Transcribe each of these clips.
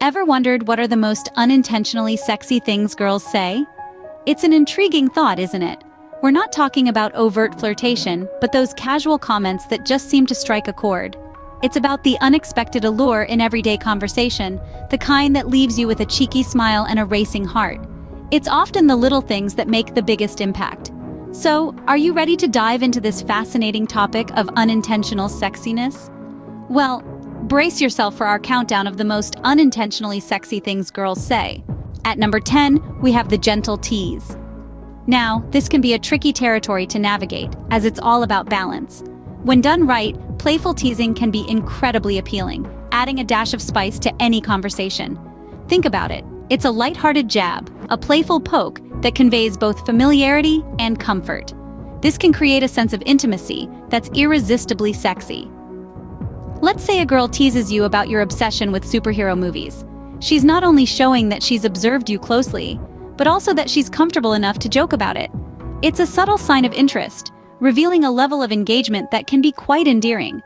Ever wondered what are the most unintentionally sexy things girls say? It's an intriguing thought, isn't it? We're not talking about overt flirtation, but those casual comments that just seem to strike a chord. It's about the unexpected allure in everyday conversation, the kind that leaves you with a cheeky smile and a racing heart. It's often the little things that make the biggest impact. So, are you ready to dive into this fascinating topic of unintentional sexiness? Well, brace yourself for our countdown of the most unintentionally sexy things girls say. At number 10, we have the gentle tease. Now, this can be a tricky territory to navigate, as it's all about balance. When done right, playful teasing can be incredibly appealing, adding a dash of spice to any conversation. Think about it. It's a lighthearted jab, a playful poke that conveys both familiarity and comfort. This can create a sense of intimacy that's irresistibly sexy. Let's say a girl teases you about your obsession with superhero movies. She's not only showing that she's observed you closely, but also that she's comfortable enough to joke about it. It's a subtle sign of interest, revealing a level of engagement that can be quite endearing.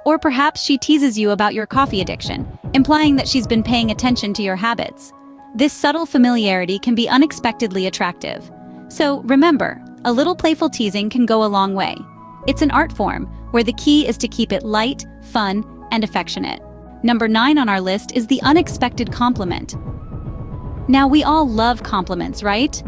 Or perhaps she teases you about your coffee addiction, implying that she's been paying attention to your habits. This subtle familiarity can be unexpectedly attractive. So remember, a little playful teasing can go a long way. It's an art form, where the key is to keep it light, fun, and affectionate. Number 9 on our list is the unexpected compliment. Now, we all love compliments, right?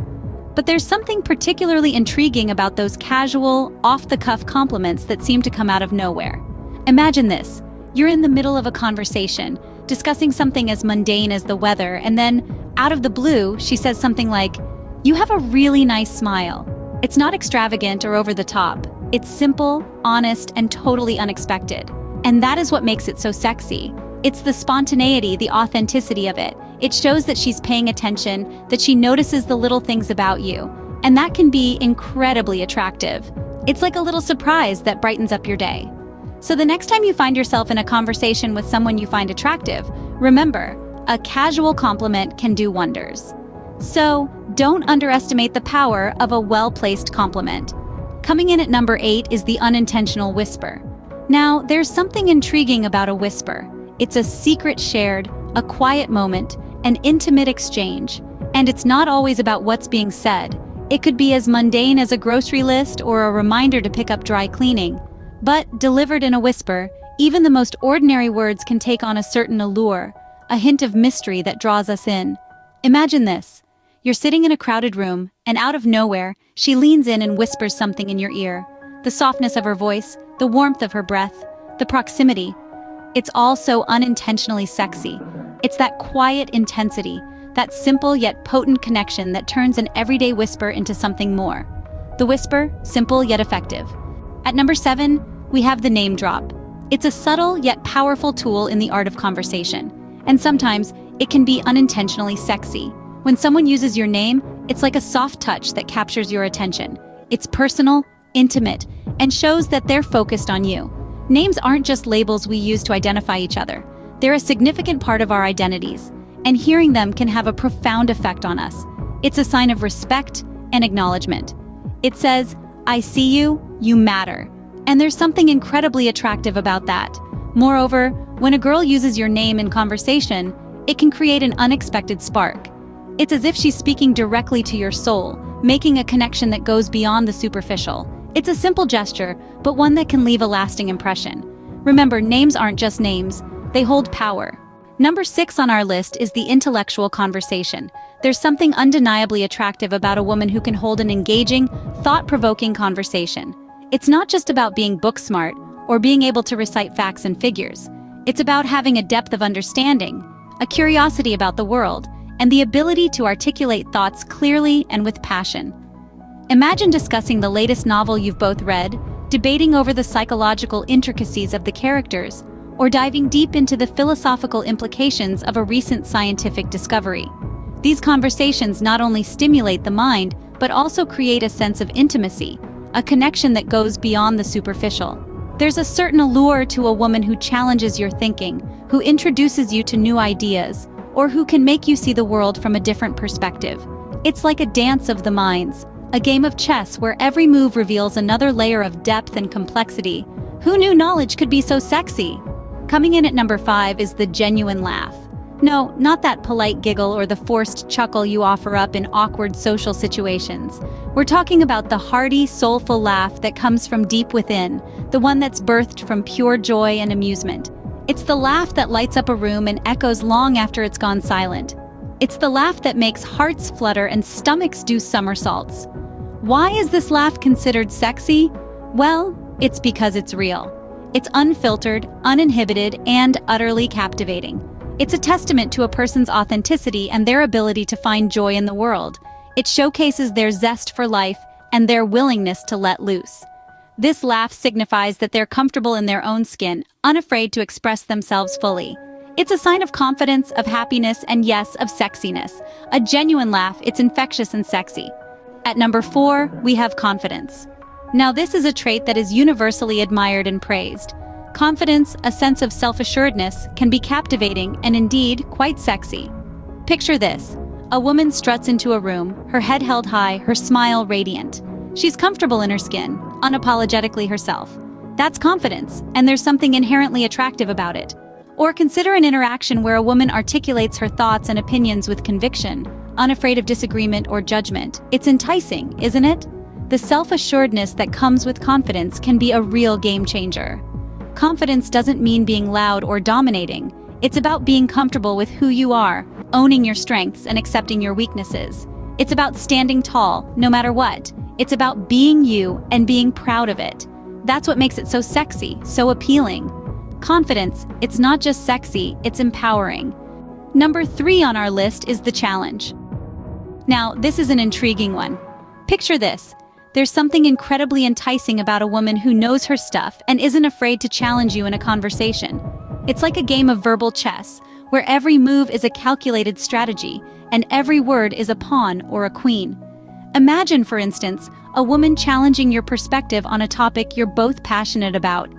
But there's something particularly intriguing about those casual, off-the-cuff compliments that seem to come out of nowhere. Imagine this. You're in the middle of a conversation, discussing something as mundane as the weather, and then, out of the blue, she says something like, "You have a really nice smile." It's not extravagant or over the top. It's simple, honest, and totally unexpected. And that is what makes it so sexy. It's the spontaneity, the authenticity of it. It shows that she's paying attention, that she notices the little things about you. And that can be incredibly attractive. It's like a little surprise that brightens up your day. So the next time you find yourself in a conversation with someone you find attractive, remember, a casual compliment can do wonders. So don't underestimate the power of a well-placed compliment. Coming in at number 8 is the unintentional whisper. Now, there's something intriguing about a whisper. It's a secret shared, a quiet moment, an intimate exchange. And it's not always about what's being said. It could be as mundane as a grocery list or a reminder to pick up dry cleaning. But delivered in a whisper, even the most ordinary words can take on a certain allure, a hint of mystery that draws us in. Imagine this. You're sitting in a crowded room, and out of nowhere, she leans in and whispers something in your ear. The softness of her voice, the warmth of her breath, the proximity. It's all so unintentionally sexy. It's that quiet intensity, that simple yet potent connection that turns an everyday whisper into something more. The whisper, simple yet effective. At number 7, we have the name drop. It's a subtle yet powerful tool in the art of conversation. And sometimes, it can be unintentionally sexy. When someone uses your name, it's like a soft touch that captures your attention. It's personal, intimate, and shows that they're focused on you. Names aren't just labels we use to identify each other. They're a significant part of our identities, and hearing them can have a profound effect on us. It's a sign of respect and acknowledgement. It says, "I see you, you matter." And there's something incredibly attractive about that. Moreover, when a girl uses your name in conversation, it can create an unexpected spark. It's as if she's speaking directly to your soul, making a connection that goes beyond the superficial. It's a simple gesture, but one that can leave a lasting impression. Remember, names aren't just names, they hold power. Number 6 on our list is the intellectual conversation. There's something undeniably attractive about a woman who can hold an engaging, thought-provoking conversation. It's not just about being book smart or being able to recite facts and figures. It's about having a depth of understanding, a curiosity about the world, and the ability to articulate thoughts clearly and with passion. Imagine discussing the latest novel you've both read, debating over the psychological intricacies of the characters, or diving deep into the philosophical implications of a recent scientific discovery. These conversations not only stimulate the mind, but also create a sense of intimacy, a connection that goes beyond the superficial. There's a certain allure to a woman who challenges your thinking, who introduces you to new ideas, or who can make you see the world from a different perspective. It's like a dance of the minds, a game of chess where every move reveals another layer of depth and complexity. Who knew knowledge could be so sexy? Coming in at number 5 is the genuine laugh. No, not that polite giggle or the forced chuckle you offer up in awkward social situations. We're talking about the hearty, soulful laugh that comes from deep within, the one that's birthed from pure joy and amusement. It's the laugh that lights up a room and echoes long after it's gone silent. It's the laugh that makes hearts flutter and stomachs do somersaults. Why is this laugh considered sexy? Well, it's because it's real. It's unfiltered, uninhibited, and utterly captivating. It's a testament to a person's authenticity and their ability to find joy in the world. It showcases their zest for life and their willingness to let loose. This laugh signifies that they're comfortable in their own skin, unafraid to express themselves fully. It's a sign of confidence, of happiness, and yes, of sexiness. A genuine laugh, it's infectious and sexy. At number 4, we have confidence. Now this is a trait that is universally admired and praised. Confidence, a sense of self-assuredness, can be captivating and indeed quite sexy. Picture this. A woman struts into a room, her head held high, her smile radiant. She's comfortable in her skin, unapologetically herself. That's confidence, and there's something inherently attractive about it. Or consider an interaction where a woman articulates her thoughts and opinions with conviction, unafraid of disagreement or judgment. It's enticing, isn't it? The self-assuredness that comes with confidence can be a real game changer. Confidence doesn't mean being loud or dominating. It's about being comfortable with who you are, owning your strengths and accepting your weaknesses. It's about standing tall, no matter what. It's about being you and being proud of it. That's what makes it so sexy, so appealing. Confidence, it's not just sexy, it's empowering. Number 3 on our list is the challenge. Now, this is an intriguing one. Picture this. There's something incredibly enticing about a woman who knows her stuff and isn't afraid to challenge you in a conversation. It's like a game of verbal chess, where every move is a calculated strategy, and every word is a pawn or a queen. Imagine, for instance, a woman challenging your perspective on a topic you're both passionate about.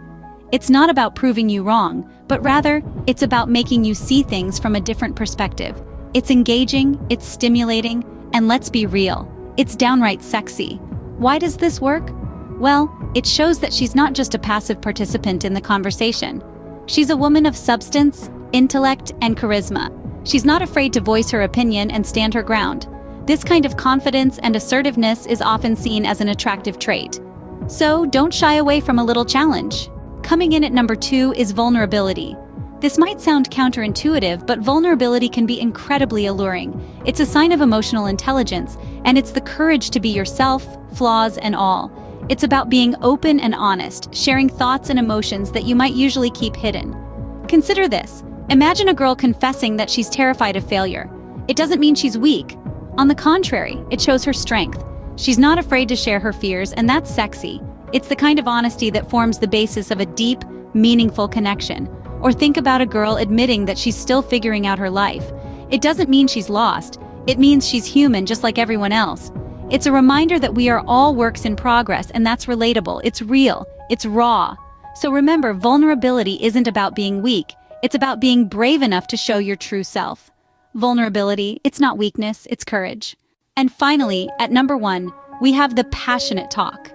It's not about proving you wrong, but rather, it's about making you see things from a different perspective. It's engaging, it's stimulating, and let's be real, it's downright sexy. Why does this work? Well, it shows that she's not just a passive participant in the conversation. She's a woman of substance, intellect, and charisma. She's not afraid to voice her opinion and stand her ground. This kind of confidence and assertiveness is often seen as an attractive trait. So don't shy away from a little challenge. Coming in at number 2 is vulnerability. This might sound counterintuitive, but vulnerability can be incredibly alluring. It's a sign of emotional intelligence, and it's the courage to be yourself, flaws and all. It's about being open and honest, sharing thoughts and emotions that you might usually keep hidden. Consider this. Imagine a girl confessing that she's terrified of failure. It doesn't mean she's weak. On the contrary, it shows her strength. She's not afraid to share her fears, and that's sexy. It's the kind of honesty that forms the basis of a deep, meaningful connection. Or think about a girl admitting that she's still figuring out her life. It doesn't mean she's lost. It means she's human just like everyone else. It's a reminder that we are all works in progress, and that's relatable. It's real. It's raw. So remember, vulnerability isn't about being weak. It's about being brave enough to show your true self. Vulnerability, it's not weakness, it's courage. And finally, at number 1, we have the passionate talk.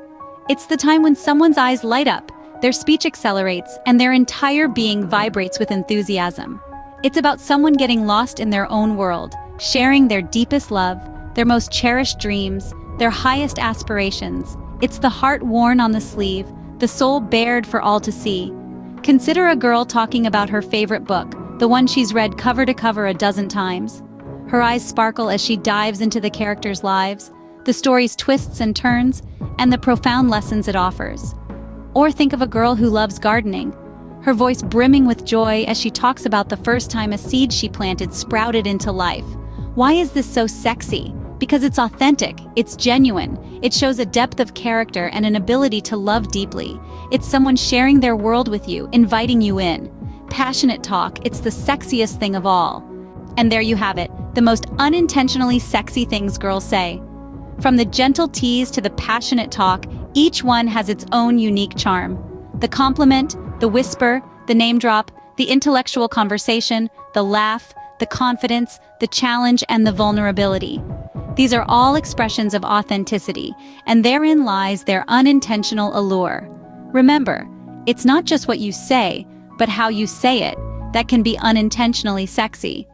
It's the time when someone's eyes light up, their speech accelerates, and their entire being vibrates with enthusiasm. It's about someone getting lost in their own world, sharing their deepest love, their most cherished dreams, their highest aspirations. It's the heart worn on the sleeve, the soul bared for all to see. Consider a girl talking about her favorite book, the one she's read cover to cover a dozen times. Her eyes sparkle as she dives into the characters' lives, the story's twists and turns, and the profound lessons it offers. Or think of a girl who loves gardening, her voice brimming with joy as she talks about the first time a seed she planted sprouted into life. Why is this so sexy? Because it's authentic, it's genuine, it shows a depth of character and an ability to love deeply. It's someone sharing their world with you, inviting you in. Passionate talk, it's the sexiest thing of all. And there you have it, the most unintentionally sexy things girls say. From the gentle tease to the passionate talk, each one has its own unique charm. The compliment, the whisper, the name drop, the intellectual conversation, the laugh, the confidence, the challenge, and the vulnerability. These are all expressions of authenticity, and therein lies their unintentional allure. Remember, it's not just what you say, but how you say it that can be unintentionally sexy.